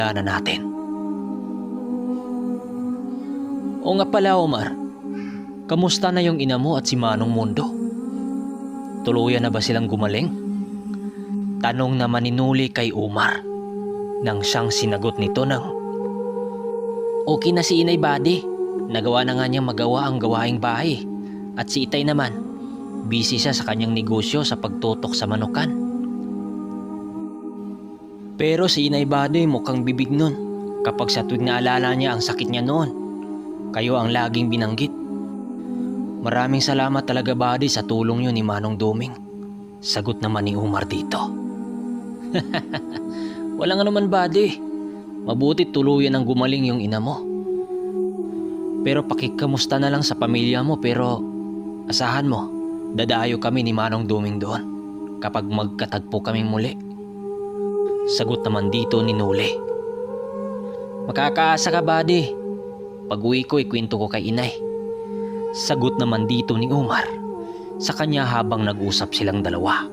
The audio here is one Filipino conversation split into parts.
na natin. O nga pala, Omar, kamusta na yung ina mo at si Manong Mundo? Tuluyan na ba silang gumaling? Tanong naman ni Nuli kay Omar nang siyang sinagot nito ng, okay na si Inay Buddy, nagawa na nga niyang magawa ang gawaing bahay, at si Itay naman, busy siya sa kanyang negosyo sa pagtutok sa manukan. Pero si Inay Buddy mukhang bibig nun kapag sa tuwing naalala niya ang sakit niya noon. Kayo ang laging binanggit. Maraming salamat talaga, Buddy, sa tulong yun ni Manong Duming. Sagot naman ni Omar dito. Wala nga naman, Buddy. Mabuti tuluyan ang gumaling yung ina mo. Pero pakikamusta na lang sa pamilya mo, pero asahan mo, dadayo kami ni Manong Duming doon kapag magkatagpo kaming muli. Sagot naman dito ni Nuli. Makakaasa ka, Buddy. Pag-uwi ko, ikwento ko kay Inay. Sagot naman dito ni Omar sa kanya habang nag-usap silang dalawa.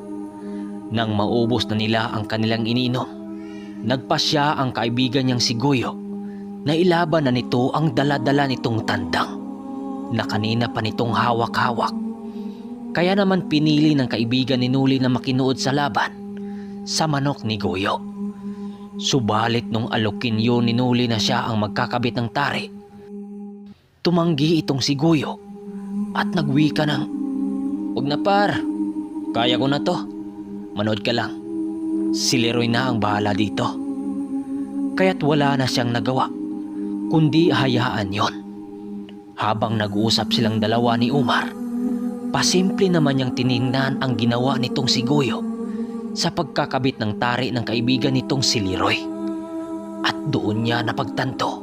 Nang maubos na nila ang kanilang ininom, nagpasya ang kaibigan niyang si Goyo na ilaban na nito ang dala-dala nitong tandang na kanina pa nitong hawak-hawak. Kaya naman pinili ng kaibigan ni Nuli na makinuod sa laban sa manok ni Goyo. Subalit nung alukin yun ni Nuli na siya ang magkakabit ng tari, tumanggi itong si Goyo at nagwika ng, "Huwag na par, kaya ko na to. Manood ka lang. Si Leroy na ang bahala dito." Kaya't wala na siyang nagawa, kundi hayaan yon. Habang nag-uusap silang dalawa ni Omar, pasimple naman niyang tiningnan ang ginawa nitong si Goyo sa pagkakabit ng tari ng kaibigan nitong si Leroy. At doon niya napagtanto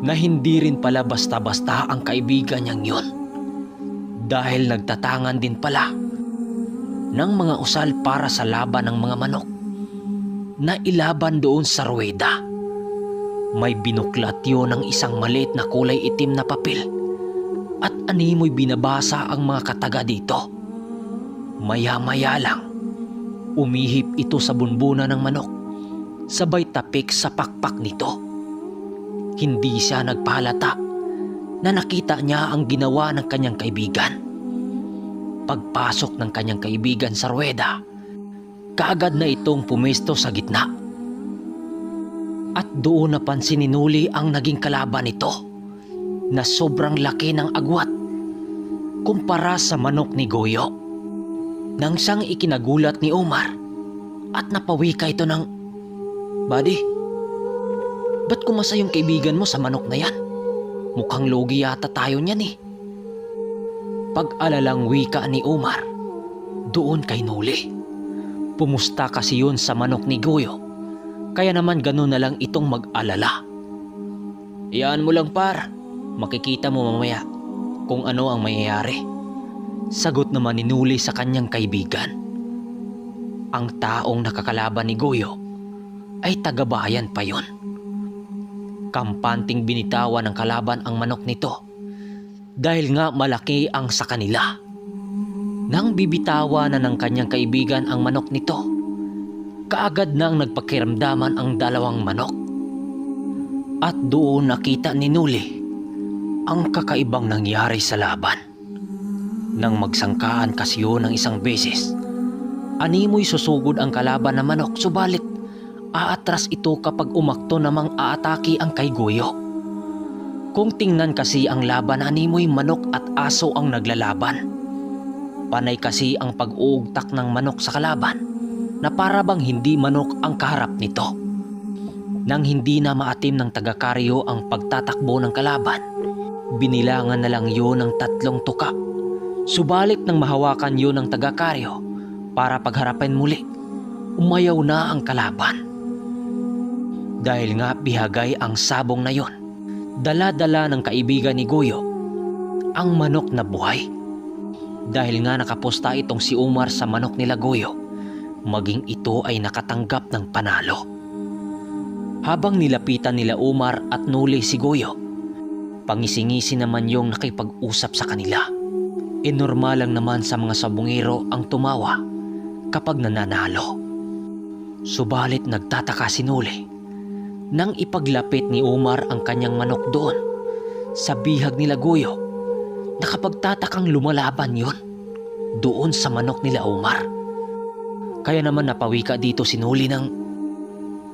na hindi rin pala basta-basta ang kaibigan niyang yun, dahil nagtatangan din pala ng mga usal para sa laban ng mga manok na ilaban doon sa ruweda. May binuklat yun ng isang maliit na kulay itim na papel at animoy binabasa ang mga kataga dito. Maya-maya lang, umihip ito sa bunbuna ng manok, sabay tapik sa pakpak nito. Hindi siya nagpahalata na nakita niya ang ginawa ng kanyang kaibigan. Pagpasok ng kanyang kaibigan sa ruweda, kaagad na itong pumesto sa gitna. At doon napansin ni Nuli ang naging kalaban nito na sobrang laki ng agwat kumpara sa manok ni Goyo. Nang siyang ikinagulat ni Omar at napawika ito ng, "Buddy, ba't kumasa yung kaibigan mo sa manok na yan? Mukhang logi yata tayo niyan eh." Pag-alalang wika ni Omar doon kay Nuli. Pumusta kasi yun sa manok ni Goyo, kaya naman ganun na lang itong mag-alala. "Iyaan mo lang par, makikita mo mamaya kung ano ang mayayari." Sagot naman ni Nuli sa kanyang kaibigan. Ang taong nakakalaban ni Goyo ay taga-bayan pa yon. Kampanting binitawan ng kalaban ang manok nito dahil nga malaki ang sa kanila. Nang bibitawan na ng kanyang kaibigan ang manok nito, kaagad nang nagpakiramdaman ang dalawang manok. At doon nakita ni Nuli ang kakaibang nangyari sa laban. Nang magsangkaan kasi yun ng isang beses, animoy susugod ang kalaban na manok, subalit aatras ito kapag umakto namang aatake ang kay Goyo. Kung tingnan kasi ang laban, animoy manok at aso ang naglalaban. Panay kasi ang pag-uugtak ng manok sa kalaban na para bang hindi manok ang kaharap nito. Nang hindi na maatim ng taga-karyo ang pagtatakbo ng kalaban, binilangan na lang yun ng 3 tuka. Subalit nang mahawakan yun ng taga-karyo para pagharapin muli, umayaw na ang kalaban. Dahil nga bihagay ang sabong na yon, dala-dala ng kaibigan ni Goyo ang manok na buhay. Dahil nga nakaposta itong si Omar sa manok nila Goyo, maging ito ay nakatanggap ng panalo. Habang nilapitan nila Omar at Nuli si Goyo, pangisingisi naman yung nakipag-usap sa kanila. Normal lang naman sa mga sabungero ang tumawa kapag nananalo. Subalit nagtataka si Nuli Nang ipaglapit ni Umar ang kanyang manok doon sa bihag nila Goyo, nakapagtatakang lumalaban yon doon sa manok nila Umar. Kaya naman napawi ka dito si Nuli ng,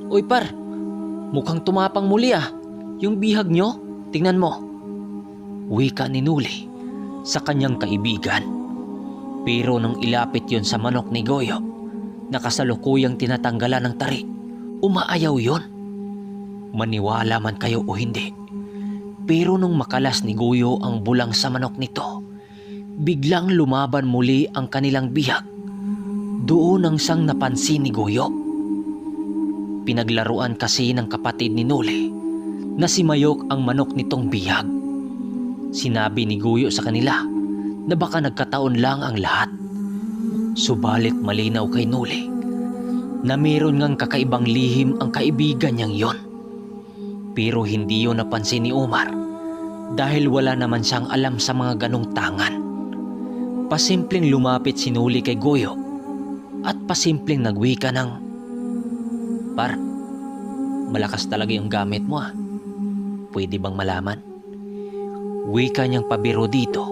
"Uy par, mukhang tumapang muli yung bihag nyo, tingnan mo." Wika ni Nuli sa kanyang kaibigan. Pero nung ilapit yon sa manok ni Goyo na kasalukuyang tinatanggalan ng tari, umaayaw yon. Maniwala man kayo o hindi, pero nung makalas ni Goyo ang bulang sa manok nito, biglang lumaban muli ang kanilang bihag. Doon ang siyang napansin ni Goyo. Pinaglaruan kasi ng kapatid ni Nuli na si Mayok ang manok nitong bihag. Sinabi ni Goyo sa kanila na baka nagkataon lang ang lahat. Subalit malinaw kay Nuli na meron ngang kakaibang lihim ang kaibigan niyang yon. Pero hindi yun napansin ni Umar dahil wala naman siyang alam sa mga ganong tangan. Pasimpleng lumapit si Nuli kay Goyo at pasimpleng nagwika ng, "Par, malakas talaga yung gamit mo Pwede bang malaman?" Wika niyang pabiro dito.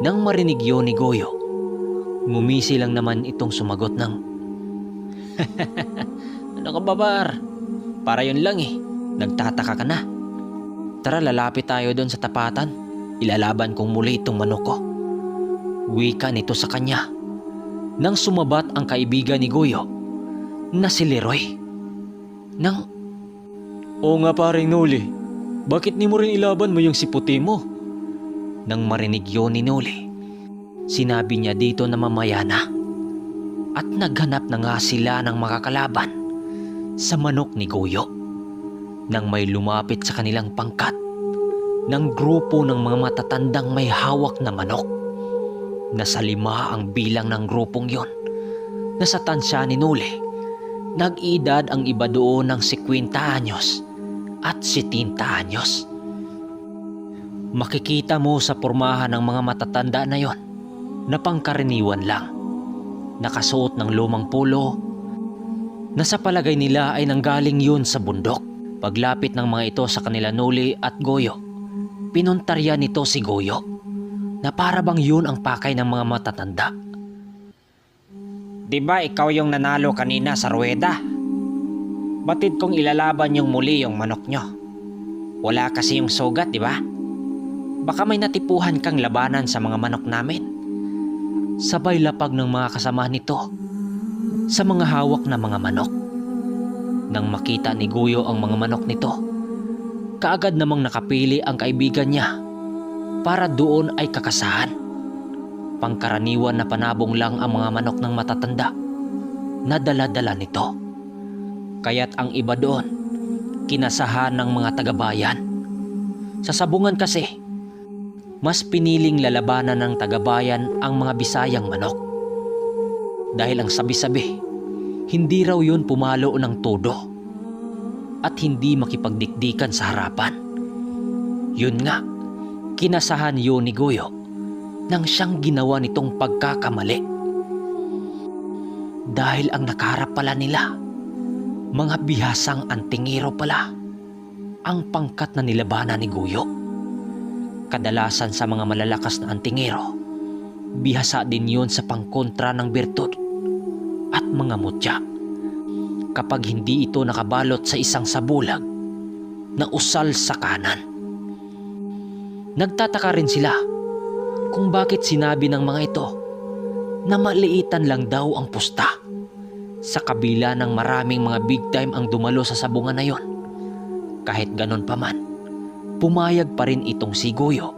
Nang marinig yun ni Goyo, ngumisi lang naman itong sumagot ng, "Ano ka ba, Par? Para yun lang Nagtataka ka na. Tara, lalapit tayo doon sa tapatan. Ilalaban kong muli itong manok ko." Wika nito sa kanya. Nang sumabat ang kaibigan ni Goyo na si Leroy. "Oo nga paring Nuli, bakit ni mo rin ilaban mo yung siputi mo?" Nang marinig yun ni Nuli, sinabi niya dito na mamaya na. At naghanap na nga sila ng makakalaban sa manok ni Goyo. Nang may lumapit sa kanilang pangkat ng grupo ng mga matatandang may hawak na manok. Nasa 5 ang bilang ng grupong yon. Nasa tansya ni Nuli, nag-edad ang iba doon ng 50 anyos at 70 anyos. Makikita mo sa pormahan ng mga matatanda na yon na pangkaraniwan lang. Nakasuot ng lumang polo na sa palagay nila ay nanggaling yun sa bundok. Paglapit ng mga ito sa kanila Nuli at Goyo, pinuntarya nito si Goyo na para bang yun ang pakay ng mga matatanda. "Di ba ikaw yung nanalo kanina sa ruweda? Batid kong ilalaban yung muli yung manok nyo. Wala kasi yung sugat, di ba? Baka may natipuhan kang labanan sa mga manok namin." Sabay lapag ng mga kasama nito sa mga hawak na mga manok. Nang makita ni Goyo ang mga manok nito, kaagad namang nakapili ang kaibigan niya para doon ay kakasahan. Pangkaraniwan na panabong lang ang mga manok ng matatanda na dala-dala nito. Kaya't ang iba doon, kinasahan ng mga taga-bayan. Sa sabungan kasi, mas piniling lalabanan ng taga-bayan ang mga Bisayang manok. Dahil ang sabi-sabi, hindi raw yun pumalo ng todo at hindi makipagdikdikan sa harapan. Yun nga, kinasahan yun ni Goyo nang siyang ginawa nitong pagkakamali. Dahil ang nakaharap pala nila, mga bihasang antingero pala ang pangkat na nilabanan ni Goyo. Kadalasan sa mga malalakas na antingero, bihasa din yun sa pangkontra ng birtud at mga mutya. Kapag hindi ito nakabalot sa isang sabulag na usal sa kanan. Nagtataka rin sila kung bakit sinabi ng mga ito na maliitan lang daw ang pusta sa kabila ng maraming mga big time ang dumalo sa sabungan na yon. Kahit ganon pa man, pumayag pa rin itong si Goyo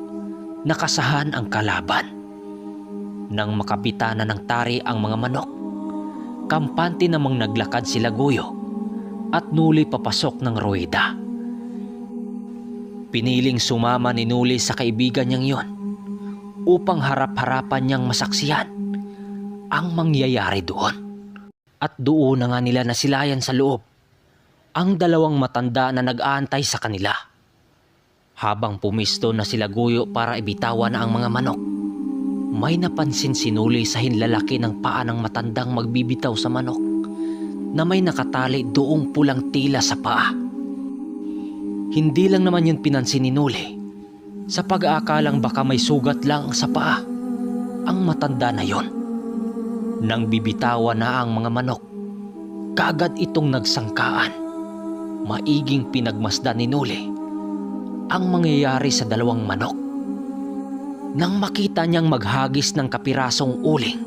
na kasahan ang kalaban. Nang makapitanan ng tari ang mga manok, kampante namang naglakad sila Goyo at Nuli papasok ng ruweda. Piniling sumama ni Nuli sa kaibigan niyang yon upang harap-harapan niyang masaksihan ang mangyayari doon. At doon na nga nila nasilayan sa loob ang 2 matanda na nag-aantay sa kanila. Habang pumisto na sila Goyo para ibitawan na ang mga manok, may napansin si Nuli sa hinlalaki ng paa ng matandang magbibitaw sa manok na may nakatali doong pulang tila sa paa. Hindi lang naman yun pinansin ni Noli. Sa pag-aakalang baka may sugat lang sa paa ang matanda na yon. Nang bibitawan na ang mga manok, kaagad itong nagsangkaan. Maiging pinagmasdan ni Noli ang mangyayari sa dalawang manok. Nang makita niyang maghagis ng kapirasong uling,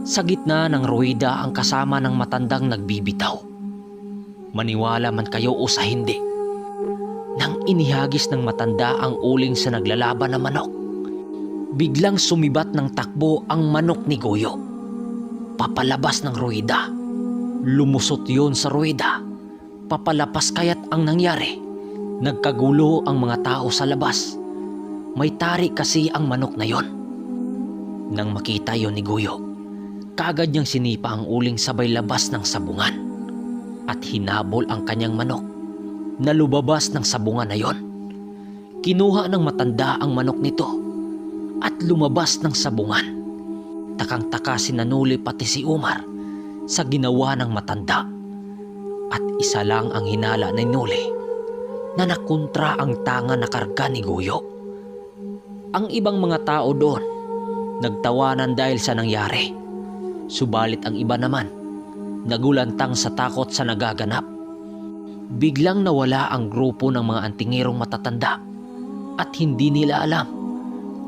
sa gitna ng ruwida ang kasama ng matandang nagbibitaw. Maniwala man kayo o sa hindi, nang inihagis ng matanda ang uling sa naglalaban na manok, biglang sumibat ng takbo ang manok ni Goyo. Papalabas ng ruwida. Lumusot yon sa ruwida. Papalapas kaya't ang nangyari, nagkagulo ang mga tao sa labas. May tari kasi ang manok na yon. Nang makita yon ni Goyo, kaagad niyang sinipa ang uling sabay labas ng sabungan at hinabol ang kanyang manok na lumabas ng sabungan na yon. Kinuha ng matanda ang manok nito at lumabas ng sabungan. Takang-taka si Noli pati si Umar sa ginawa ng matanda. At isa lang ang hinala ni Noli, na nakontra ang tanga na karga ni Goyo. Ang ibang mga tao doon nagtawanan dahil sa nangyari. Subalit ang iba naman nagulantang sa takot sa nagaganap. Biglang nawala ang grupo ng mga antingerong matatanda at hindi nila alam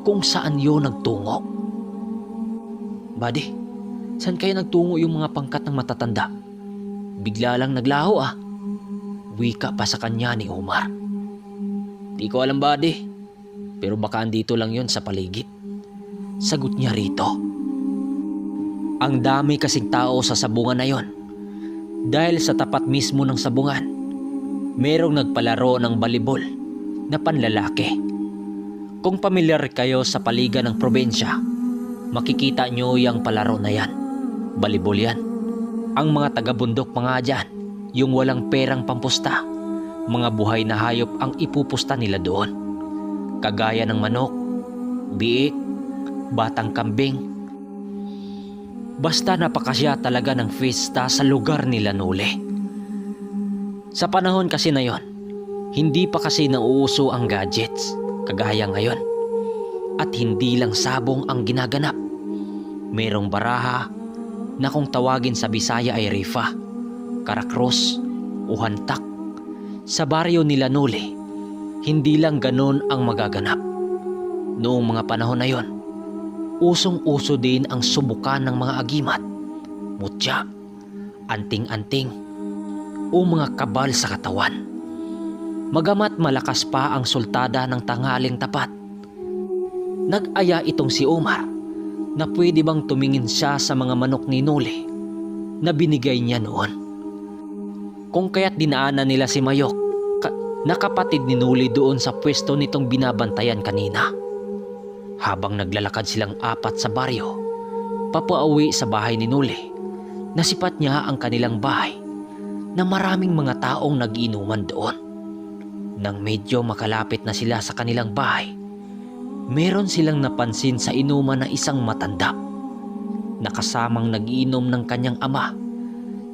kung saan yun nagtungo. Buddy, saan kayo nagtungo yung mga pangkat ng matatanda? Bigla lang naglaho Wika pa sa kanya ni Umar. Di ko alam, buddy, pero baka andito lang yon sa paligid. Sagot niya rito. Ang dami kasing tao sa sabungan na yon. Dahil sa tapat mismo ng sabungan, merong nagpalaro ng balibol na panlalaki. Kung pamilyar kayo sa paligan ng probensya, makikita nyo yung palaro na yan. Balibol yan. Ang mga taga-bundok pa nga dyan, yung walang perang pampusta, mga buhay na hayop ang ipupusta nila doon. Kagaya ng manok, biik, batang kambing. Basta napakasya talaga ng fiesta sa lugar nila Noli. Sa panahon kasi na yon, hindi pa kasi nauuso ang gadgets kagaya ngayon. At hindi lang sabong ang ginaganap. Merong baraha na kung tawagin sa Bisaya ay rifa, karakros o hantak. Sa baryo nila Noli, hindi lang ganon ang magaganap. Noong mga panahon na yon, usong-uso din ang subukan ng mga agimat, mutya, anting-anting o mga kabal sa katawan. Magamat malakas pa ang sultada ng tanghaling tapat, nag-aya itong si Umar na pwede bang tumingin siya sa mga manok ni Noli na binigay niya noon. Kung kaya't dinaanan nila si Mayok na kapatid ni Noli doon sa pwesto nitong binabantayan kanina. Habang naglalakad silang apat sa baryo, papauwi sa bahay ni Noli, nasipat niya ang kanilang bahay na maraming mga taong nag-iinuman doon. Nang medyo makalapit na sila sa kanilang bahay, meron silang napansin sa inuman na isang matanda na kasamang nag-iinom ng kanyang ama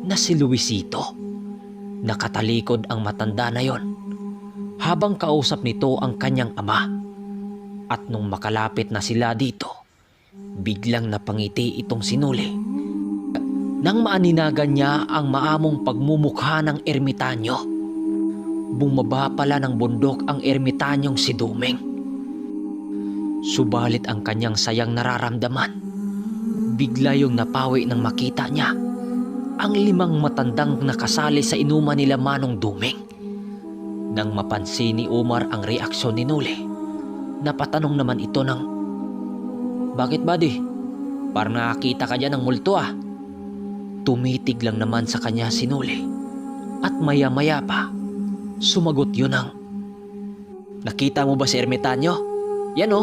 na si Luisito. Nakatalikod ang matanda na yon habang kausap nito ang kanyang ama. At nung makalapit na sila dito, biglang napangiti itong si Noli nang maaninagan niya ang maamong pagmumukha ng ermitanyo. Bumaba pala ng bundok ang ermitanyong si Dumeng. Subalit ang kanyang sayang nararamdaman, bigla yung napawi nang makita niya ang 5 matandang nakasali sa inuman nila Manong Dumeng. Nang mapansin ni Umar ang reaksyon ni Noli, napatanong naman ito ng, "Bakit, buddy? Parang nakakita ka dyan ng multo Tumitig lang naman sa kanya si Noli at maya-maya pa sumagot yun ng, "Nakita mo ba si ermitanyo? Yan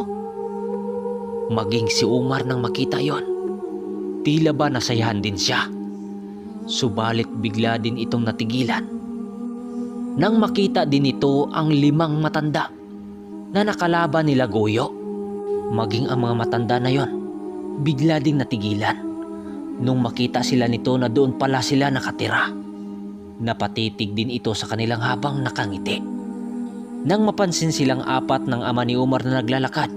Maging si Umar nang makita yon, tila ba nasayahan din siya. Subalit bigla din itong natigilan nang makita din ito ang 5 matanda na nakalaban nila Goyo. Maging ang mga matanda na yon, bigla ding natigilan nung makita sila nito na doon pala sila nakatira. Napatitig din ito sa kanilang habang nakangiti. Nang mapansin silang apat ng ama ni Umar na naglalakad,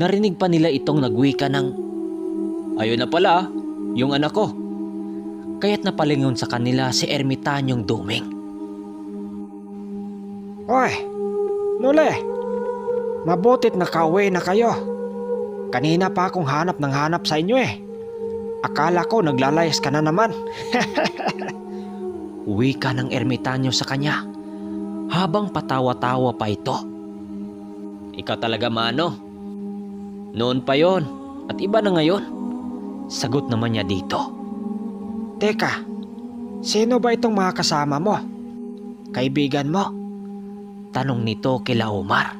narinig pa nila itong nagwika ng, "Ayun na pala, yung anak ko." Kaya't napalingon sa kanila si Ermitanyong Duming. Oy, Nule, mabutit nakauwi na kayo. Kanina pa akong hanap ng hanap sa inyo eh. Akala ko naglalayas ka na naman. Wika ng Ermitanyo sa kanya habang patawa-tawa pa ito. "Ikaw talaga, Manong. Noon pa yon at iba na ngayon." Sagot naman niya dito. Teka, sino ba itong mga kasama mo? Kaibigan mo? Tanong nito kila Umar.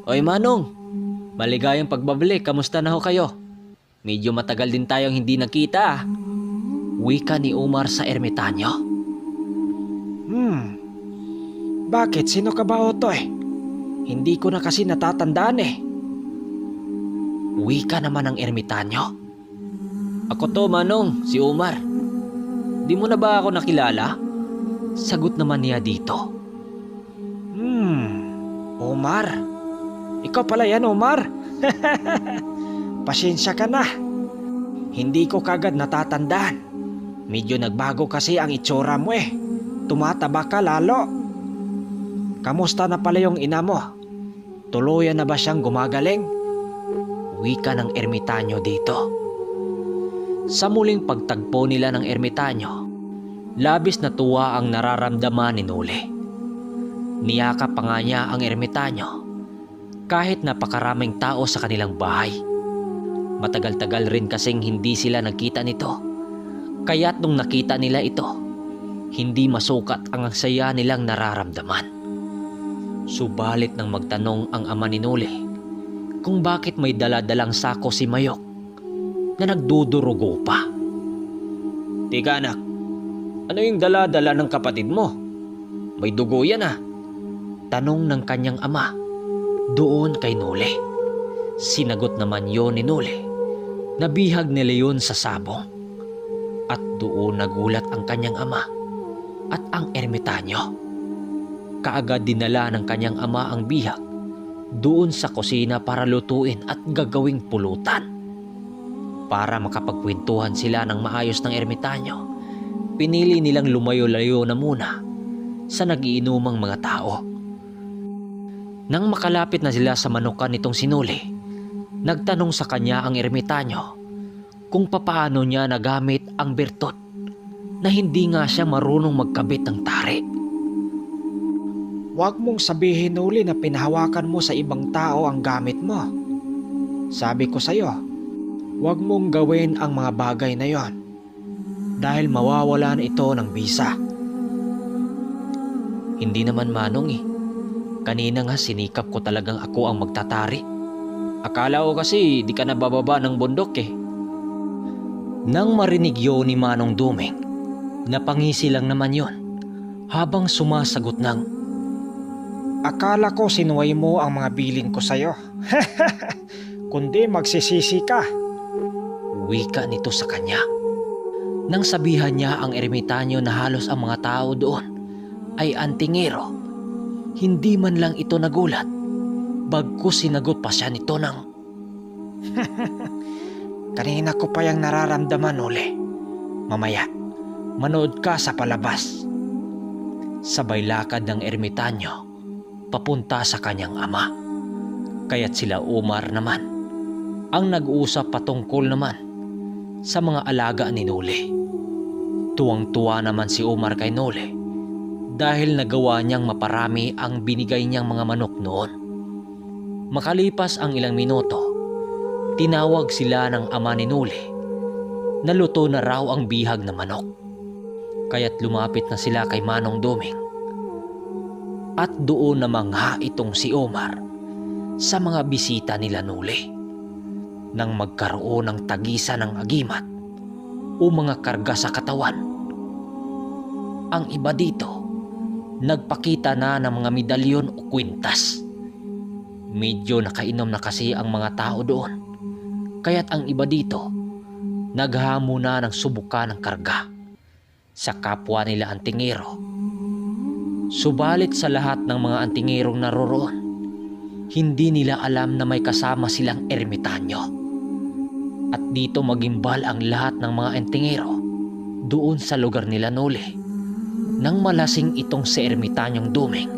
"Oy Manong, maligayang pagbabalik, kamusta na ho kayo? Medyo matagal din tayong hindi nakita ah." Wika ni Umar sa Ermitanyo. Bakit? Sino ka ba, Otoy? Hindi ko na kasi natatandaan eh. Wika naman ng Ermitanyo. "Ako to, Manong, si Umar. Di mo na ba ako nakilala?" Sagot naman niya dito. Omar. Ikaw pala yan, Omar. Pasensya ka na. Hindi ko kagad natatandaan. Medyo nagbago kasi ang itsura mo eh. Tumataba ka lalo. Kamusta na pala yung ina mo? Tuluyan na ba siyang gumagaling? Wika ng Ermitanyo dito. Sa muling pagtagpo nila ng Ermitanyo, labis na tuwa ang nararamdaman ni Nule. Niyakap pa nga niya ang Ermitanyo kahit napakaraming tao sa kanilang bahay. Matagal-tagal rin kasing hindi sila nagkita nito. Kaya't nung nakita nila ito, hindi masukat ang saya nilang nararamdaman. Subalit nang magtanong ang ama ni Nule kung bakit may dala-dalang sako si Mayok na nagdudurugo pa. "Tika anak, ano yung dala-dala ng kapatid mo? May dugo yan ah." Tanong ng kanyang ama doon kay Nule. Sinagot naman yon ni Nule na bihag nila yun sa sabong. At doon nagulat ang kanyang ama at ang Ermitanyo. Kaagad dinala ng kanyang ama ang bihag doon sa kusina para lutuin at gagawing pulutan. Para makapagkwentuhan sila ng maayos ng Ermitanyo, pinili nilang lumayo-layo na muna sa nagiinumang mga tao. Nang makalapit na sila sa manukan nitong si Nule, nagtanong sa kanya ang Ermitanyo kung papaano niya nagamit ang bertot na hindi nga siya marunong magkabit ng tari. Huwag mong sabihin, Nule, na pinahawakan mo sa ibang tao ang gamit mo. Sabi ko sa'yo, huwag mong gawin ang mga bagay na yon dahil mawawalan ito ng bisa. Hindi naman, Manong eh. Kanina nga sinikap ko talagang ako ang magtatari. Akala ko kasi di ka nabababa ng bundok eh. Nang marinig yun ni Manong Duming, napangisi lang naman yon habang sumasagot ng, Akala ko sinuway mo ang mga bilin ko sa'yo. Kundi magsisisi ka. Wika nito sa kanya. Nang sabihan niya ang Ermitanyo na halos ang mga tao doon ay antingero, hindi man lang ito nagulat. Bagkus sinagot pa siya nito ng, Kanina ko pa yung nararamdaman, Nule. Mamaya, manood ka sa palabas. Sabay lakad ng Ermitanyo papunta sa kanyang ama. Kaya't sila Umar naman ang nag-uusap patungkol naman sa mga alaga ni Nule. Tuwang-tuwa naman si Umar kay Nule dahil nagawa niyang maparami ang binigay niyang mga manok noon. Makalipas ang ilang minuto, tinawag sila ng ama ni Nule na luto na raw ang bihag na manok. Kaya't lumapit na sila kay Manong Duming. At doon namangha itong si Omar sa mga bisita nila Nule. Nang magkaroon ng tagisan ng agimat o mga karga sa katawan. Ang iba dito, nagpakita na ng mga medalyon o kwintas. Medyo nakainom na kasi ang mga tao doon. Kaya't ang iba dito, naghamo na ng subukan ng karga sa kapwa nila antingero. Subalit sa lahat ng mga antingerong naroroon, hindi nila alam na may kasama silang ermitanyo. At dito magimbal ang lahat ng mga antingero doon sa lugar nila Noli nang malasing itong si ermitanyong Duming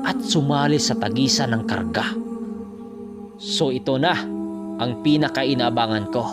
at sumali sa tagisan ng karga. So ito na ang pinakainabangan ko.